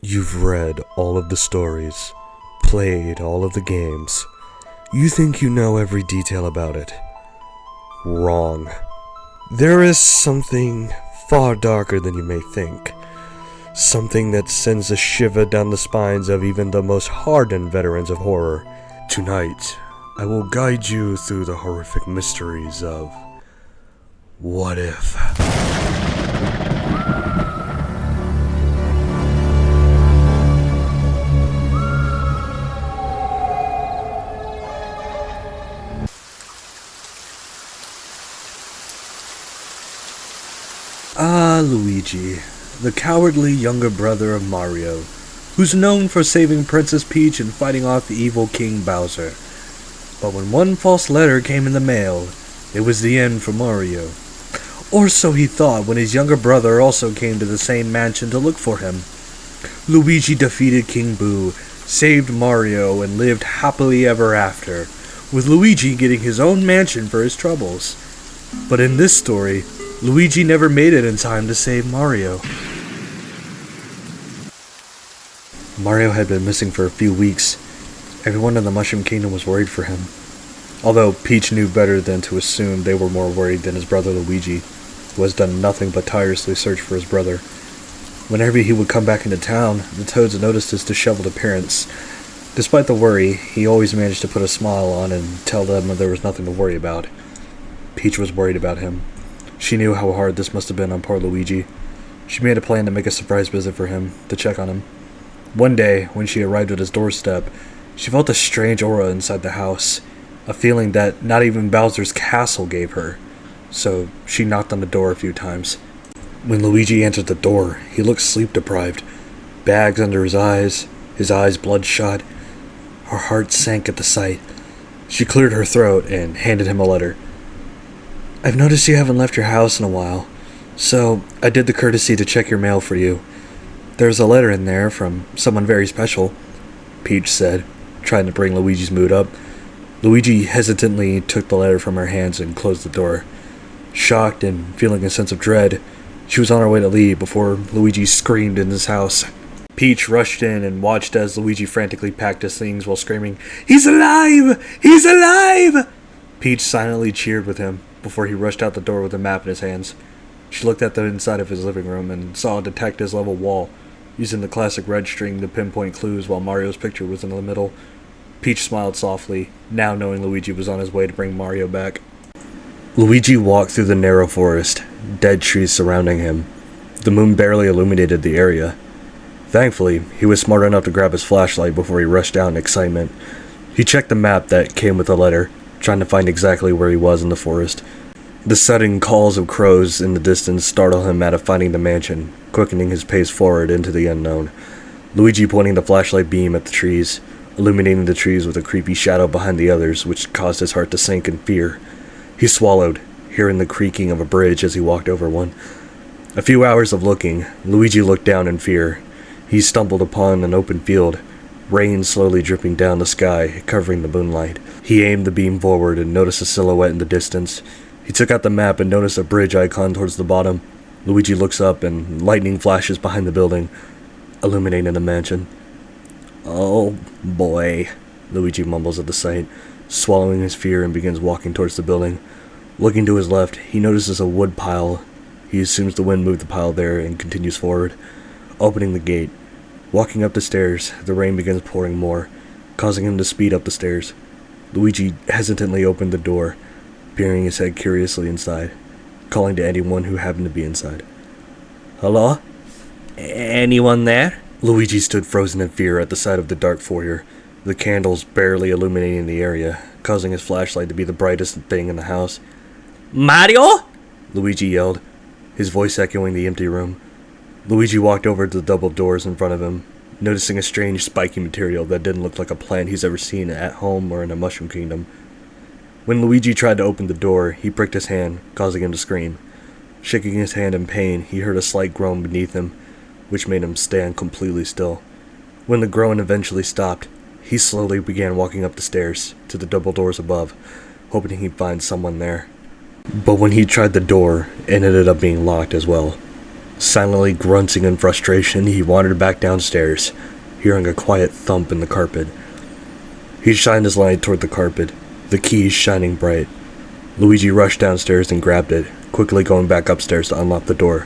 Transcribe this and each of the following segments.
You've read all of the stories, played all of the games. You think you know every detail about it. Wrong. There is something far darker than you may think. Something that sends a shiver down the spines of even the most hardened veterans of horror. Tonight, I will guide you through the horrific mysteries of What If? Luigi, the cowardly younger brother of Mario, who's known for saving Princess Peach and fighting off the evil King Bowser. But when one false letter came in the mail, it was the end for Mario. Or so he thought when his younger brother also came to the same mansion to look for him. Luigi defeated King Boo, saved Mario, and lived happily ever after, with Luigi getting his own mansion for his troubles. But in this story, Luigi never made it in time to save Mario. Mario had been missing for a few weeks. Everyone in the Mushroom Kingdom was worried for him. Although Peach knew better than to assume they were more worried than his brother Luigi, who has done nothing but tirelessly search for his brother. Whenever he would come back into town, the Toads noticed his disheveled appearance. Despite the worry, he always managed to put a smile on and tell them there was nothing to worry about. Peach was worried about him. She knew how hard this must have been on poor Luigi. She made a plan to make a surprise visit for him, to check on him. One day, when she arrived at his doorstep, she felt a strange aura inside the house, a feeling that not even Bowser's castle gave her. So she knocked on the door a few times. When Luigi entered the door, he looked sleep-deprived, bags under his eyes bloodshot. Her heart sank at the sight. She cleared her throat and handed him a letter. "I've noticed you haven't left your house in a while, so I did the courtesy to check your mail for you. There's a letter in there from someone very special," Peach said, trying to bring Luigi's mood up. Luigi hesitantly took the letter from her hands and closed the door. Shocked and feeling a sense of dread, she was on her way to leave before Luigi screamed in his house. Peach rushed in and watched as Luigi frantically packed his things while screaming, "He's alive! He's alive!" Peach silently cheered with him before he rushed out the door with a map in his hands. She looked at the inside of his living room and saw a detective's level wall, using the classic red string to pinpoint clues while Mario's picture was in the middle. Peach smiled softly, now knowing Luigi was on his way to bring Mario back. Luigi walked through the narrow forest, dead trees surrounding him. The moon barely illuminated the area. Thankfully, he was smart enough to grab his flashlight before he rushed out in excitement. He checked the map that came with the letter, trying to find exactly where he was in the forest. The sudden calls of crows in the distance startled him out of finding the mansion, quickening his pace forward into the unknown. Luigi pointing the flashlight beam at the trees, illuminating the trees with a creepy shadow behind the others, which caused his heart to sink in fear. He swallowed, hearing the creaking of a bridge as he walked over one. A few hours of looking, Luigi looked down in fear. He stumbled upon an open field, rain slowly dripping down the sky, covering the moonlight. He aimed the beam forward and noticed a silhouette in the distance. He took out the map and noticed a bridge icon towards the bottom. Luigi looks up and lightning flashes behind the building, illuminating the mansion. "Oh boy," Luigi mumbles at the sight, swallowing his fear and begins walking towards the building. Looking to his left, he notices a wood pile. He assumes the wind moved the pile there and continues forward, opening the gate. Walking up the stairs, the rain begins pouring more, causing him to speed up the stairs. Luigi hesitantly opened the door, peering his head curiously inside, calling to anyone who happened to be inside. "Hello? Anyone there?" Luigi stood frozen in fear at the sight of the dark foyer, the candles barely illuminating the area, causing his flashlight to be the brightest thing in the house. "Mario?" Luigi yelled, his voice echoing the empty room. Luigi walked over to the double doors in front of him, noticing a strange spiky material that didn't look like a plant he's ever seen at home or in a Mushroom Kingdom. When Luigi tried to open the door, he pricked his hand, causing him to scream. Shaking his hand in pain, he heard a slight groan beneath him, which made him stand completely still. When the groan eventually stopped, he slowly began walking up the stairs to the double doors above, hoping he'd find someone there. But when he tried the door, it ended up being locked as well. Silently grunting in frustration, he wandered back downstairs, hearing a quiet thump in the carpet. He shined his light toward the carpet, the keys shining bright. Luigi rushed downstairs and grabbed it, quickly going back upstairs to unlock the door.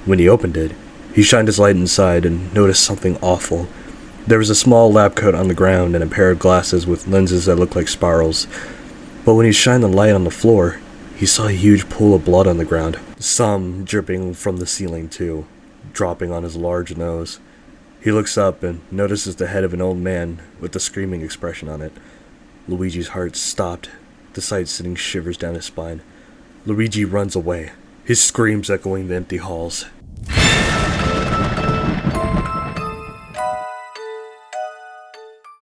When he opened it, he shined his light inside and noticed something awful. There was a small lab coat on the ground and a pair of glasses with lenses that looked like spirals. But when he shined the light on the floor, he saw a huge pool of blood on the ground, some dripping from the ceiling too, dropping on his large nose. He looks up and notices the head of an old man with a screaming expression on it. Luigi's heart stopped, the sight sending shivers down his spine. Luigi runs away, his screams echoing the empty halls.